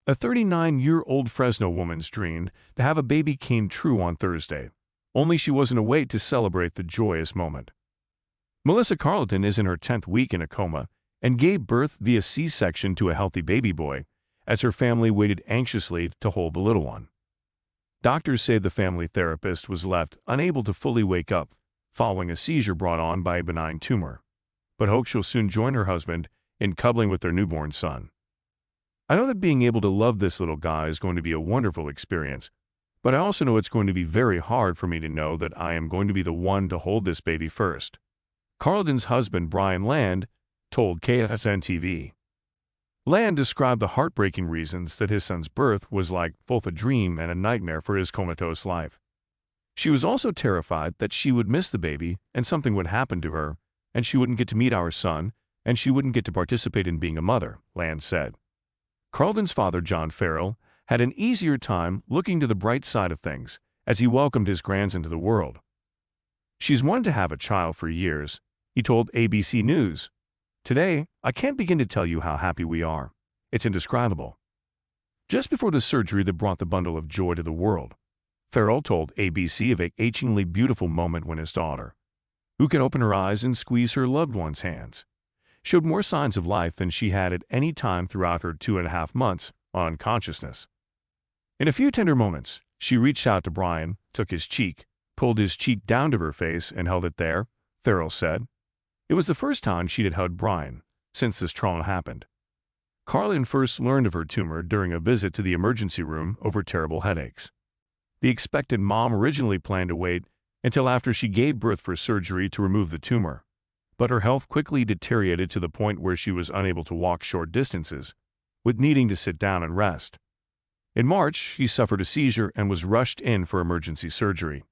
A 39-year-old Fresno woman's dream to have a baby came true on Thursday, only she wasn't awake to celebrate the joyous moment. Melissa Carleton is in her 10th week in a coma and gave birth via C-section to a healthy baby boy, as her family waited anxiously to hold the little one. Doctors say the family therapist was left unable to fully wake up following a seizure brought on by a benign tumor, but hopes she'll soon join her husband in cuddling with their newborn son. I know that being able to love this little guy is going to be a wonderful experience, but I also know it's going to be very hard for me to know that I am going to be the one to hold this baby first. Carleton's husband, Brian Land, told KFSN-TV. Land described the heartbreaking reasons that his son's birth was like both a dream and a nightmare for his comatose life. She was also terrified that she would miss the baby and something would happen to her, and she wouldn't get to meet our son, and she wouldn't get to participate in being a mother, Land said. Carleton's father, John Farrell, had an easier time looking to the bright side of things as he welcomed his grands into the world. "She's wanted to have a child for years," he told ABC News. "Today, I can't begin to tell you how happy we are. It's indescribable." Just before the surgery that brought the bundle of joy to the world, Farrell told ABC of a achingly beautiful moment when his daughter, who can open her eyes and squeeze her loved one's hands, showed more signs of life than she had at any time throughout her 2.5 months on unconsciousness. In a few tender moments, she reached out to Brian, took his cheek, pulled his cheek down to her face, and held it there, Farrell said. It was the first time she had hugged Brian since this trauma happened. Carleton first learned of her tumor during a visit to the emergency room over terrible headaches. The expectant mom originally planned to wait until after she gave birth for surgery to remove the tumor, but her health quickly deteriorated to the point where she was unable to walk short distances, with needing to sit down and rest. In March, she suffered a seizure and was rushed in for emergency surgery.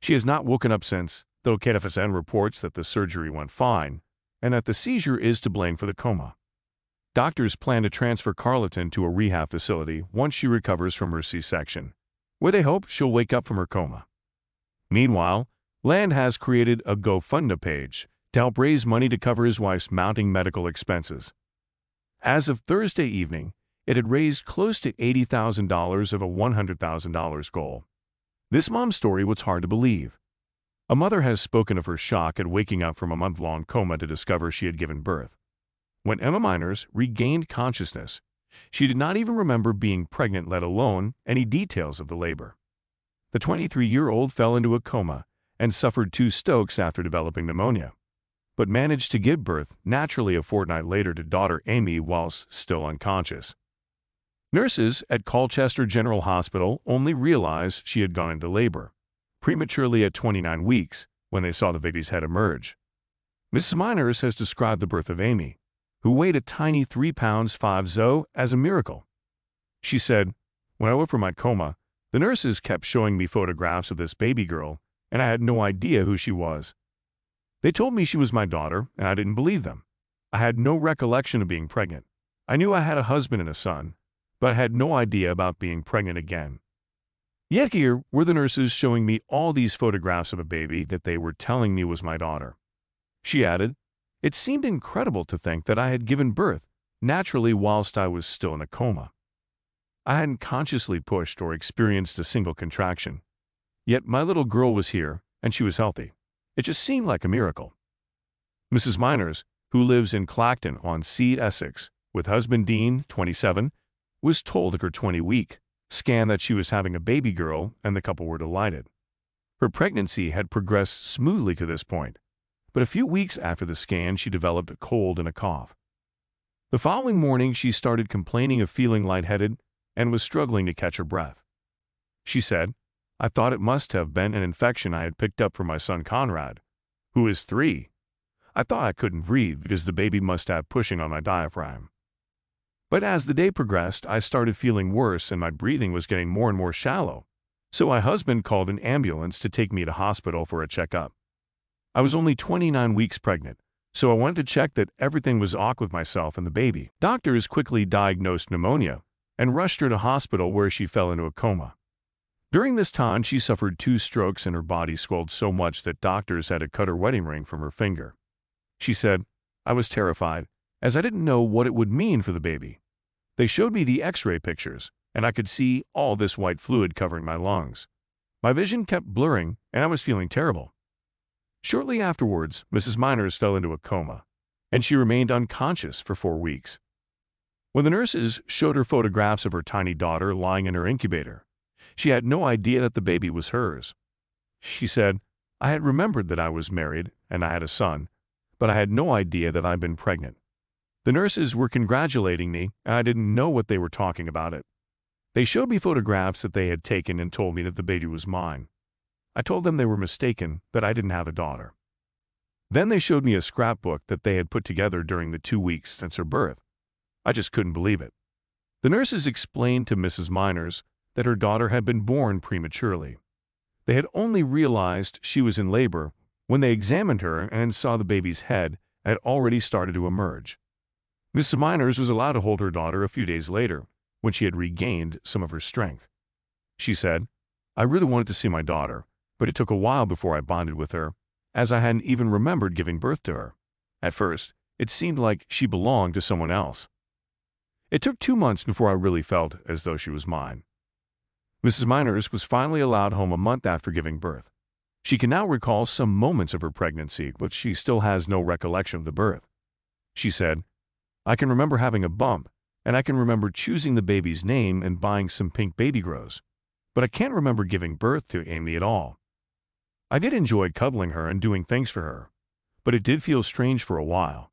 She has not woken up since, though KFSN reports that the surgery went fine and that the seizure is to blame for the coma. Doctors plan to transfer Carleton to a rehab facility once she recovers from her C-section, where they hope she'll wake up from her coma. Meanwhile, Land has created a GoFundMe page to help raise money to cover his wife's mounting medical expenses. As of Thursday evening, it had raised close to $80,000 of a $100,000 goal. This mom's story was hard to believe. A mother has spoken of her shock at waking up from a month-long coma to discover she had given birth. When Emma Miners regained consciousness, she did not even remember being pregnant, let alone any details of the labor. The 23-year-old fell into a coma and suffered 2 strokes after developing pneumonia, but managed to give birth naturally a fortnight later to daughter Amy whilst still unconscious. Nurses at Colchester General Hospital only realized she had gone into labor prematurely at 29 weeks when they saw the baby's head emerge. Mrs. Miners has described the birth of Amy, who weighed a tiny 3 pounds 5 as a miracle. She said, "When I woke from my coma, the nurses kept showing me photographs of this baby girl, and I had no idea who she was. They told me she was my daughter, and I didn't believe them. I had no recollection of being pregnant. I knew I had a husband and a son, but I had no idea about being pregnant again. Yet here were the nurses showing me all these photographs of a baby that they were telling me was my daughter." She added, "It seemed incredible to think that I had given birth naturally whilst I was still in a coma. I hadn't consciously pushed or experienced a single contraction. Yet my little girl was here, and she was healthy. It just seemed like a miracle." Mrs. Miners, who lives in Clacton-on-Sea, Essex, with husband Dean, 27, was told at her 20-week scan that she was having a baby girl, and the couple were delighted. Her pregnancy had progressed smoothly to this point, but a few weeks after the scan she developed a cold and a cough. The following morning she started complaining of feeling lightheaded and was struggling to catch her breath. She said, "I thought it must have been an infection I had picked up from my son Conrad, who is 3. I thought I couldn't breathe because the baby must have pushing on my diaphragm. But as the day progressed, I started feeling worse and my breathing was getting more and more shallow. So my husband called an ambulance to take me to hospital for a checkup. I was only 29 weeks pregnant, so I wanted to check that everything was ok with myself and the baby. Doctors quickly diagnosed pneumonia and rushed her to hospital where she fell into a coma. During this time, she suffered 2 strokes and her body swelled so much that doctors had to cut her wedding ring from her finger. She said, "I was terrified, as I didn't know what it would mean for the baby. They showed me the X-ray pictures, and I could see all this white fluid covering my lungs. My vision kept blurring, and I was feeling terrible. Shortly afterwards, Mrs. Miners fell into a coma, and she remained unconscious for 4 weeks. When the nurses showed her photographs of her tiny daughter lying in her incubator, she had no idea that the baby was hers. She said, "I had remembered that I was married and I had a son, but I had no idea that I'd been pregnant. The nurses were congratulating me, and I didn't know what they were talking about it. They showed me photographs that they had taken and told me that the baby was mine. I told them they were mistaken, that I didn't have a daughter. Then they showed me a scrapbook that they had put together during the 2 weeks since her birth. I just couldn't believe it." The nurses explained to Mrs. Miners that her daughter had been born prematurely. They had only realized she was in labor when they examined her and saw the baby's head had already started to emerge. Mrs. Miners was allowed to hold her daughter a few days later, when she had regained some of her strength. She said, "I really wanted to see my daughter, but it took a while before I bonded with her, as I hadn't even remembered giving birth to her. At first, it seemed like she belonged to someone else. It took 2 months before I really felt as though she was mine." Mrs. Miners was finally allowed home a month after giving birth. She can now recall some moments of her pregnancy, but she still has no recollection of the birth. She said, "I can remember having a bump, and I can remember choosing the baby's name and buying some pink baby grows, but I can't remember giving birth to Amy at all. I did enjoy cuddling her and doing things for her, but it did feel strange for a while.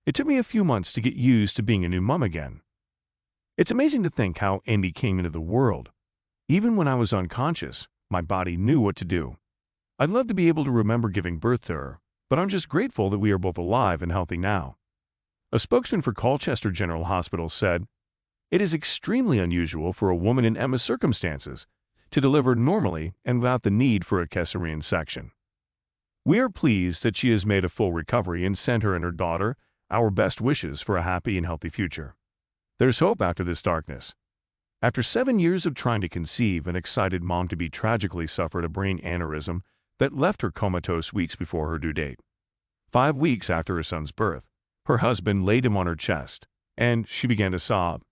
It took me a few months to get used to being a new mom again." It's amazing to think how Amy came into the world. Even when I was unconscious, my body knew what to do. I'd love to be able to remember giving birth to her, but I'm just grateful that we are both alive and healthy now. A spokesman for Colchester General Hospital said, "It is extremely unusual for a woman in Emma's circumstances to deliver normally and without the need for a cesarean section. We are pleased that she has made a full recovery and send her and her daughter our best wishes for a happy and healthy future. There's hope after this darkness." After 7 years of trying to conceive, an excited mom-to-be tragically suffered a brain aneurysm that left her comatose weeks before her due date. 5 weeks after her son's birth, her husband laid him on her chest, and she began to sob.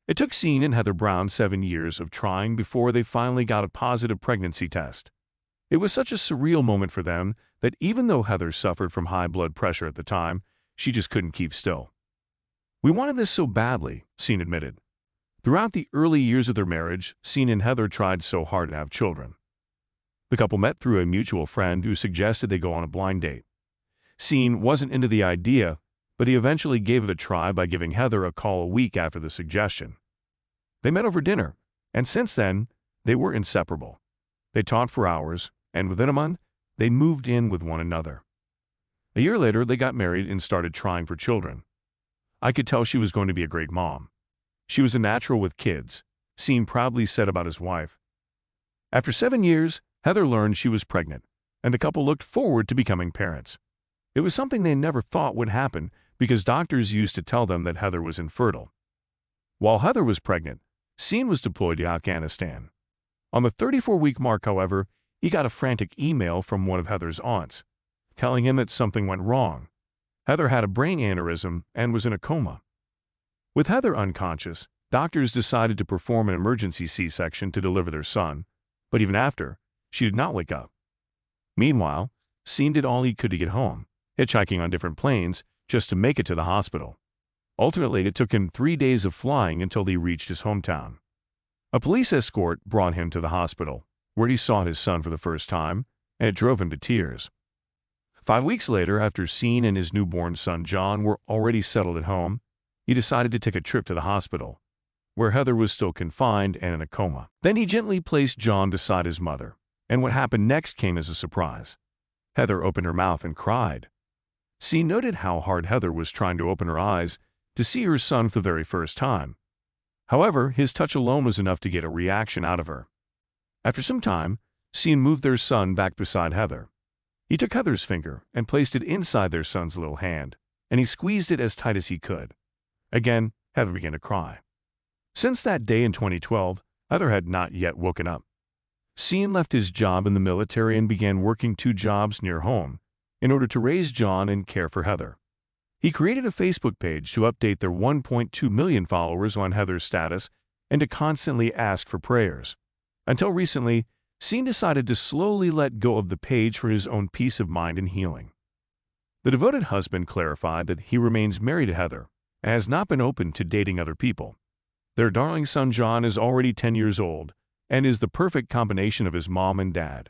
It took Sean and Heather Brown 7 years of trying before they finally got a positive pregnancy test. It was such a surreal moment for them that even though Heather suffered from high blood pressure at the time, she just couldn't keep still. "We wanted this so badly," Sean admitted. Throughout the early years of their marriage, Sean and Heather tried so hard to have children. The couple met through a mutual friend who suggested they go on a blind date. Sean wasn't into the idea, but he eventually gave it a try by giving Heather a call a week after the suggestion. They met over dinner, and since then, they were inseparable. They talked for hours, and within a month, they moved in with one another. A year later, they got married and started trying for children. "I could tell she was going to be a great mom. She was a natural with kids," Sean proudly said about his wife. After 7 years, Heather learned she was pregnant, and the couple looked forward to becoming parents. It was something they never thought would happen because doctors used to tell them that Heather was infertile. While Heather was pregnant, Sean was deployed to Afghanistan. On the 34-week mark, however, he got a frantic email from one of Heather's aunts, telling him that something went wrong. Heather had a brain aneurysm and was in a coma. With Heather unconscious, doctors decided to perform an emergency C-section to deliver their son, but even after, she did not wake up. Meanwhile, Sean did all he could to get home, hitchhiking on different planes just to make it to the hospital. Ultimately, it took him 3 days of flying until he reached his hometown. A police escort brought him to the hospital, where he saw his son for the first time, and it drove him to tears. 5 weeks later, after Sean and his newborn son John were already settled at home, he decided to take a trip to the hospital, where Heather was still confined and in a coma. Then he gently placed John beside his mother, and what happened next came as a surprise. Heather opened her mouth and cried. Sean noted how hard Heather was trying to open her eyes to see her son for the very first time. However, his touch alone was enough to get a reaction out of her. After some time, Sean moved their son back beside Heather. He took Heather's finger and placed it inside their son's little hand, and he squeezed it as tight as he could. Again, Heather began to cry. Since that day in 2012, Heather had not yet woken up. Sean left his job in the military and began working 2 jobs near home in order to raise John and care for Heather. He created a Facebook page to update their 1.2 million followers on Heather's status and to constantly ask for prayers. Until recently, Scene decided to slowly let go of the page for his own peace of mind and healing. The devoted husband clarified that he remains married to Heather and has not been open to dating other people. Their darling son John is already 10 years old and is the perfect combination of his mom and dad.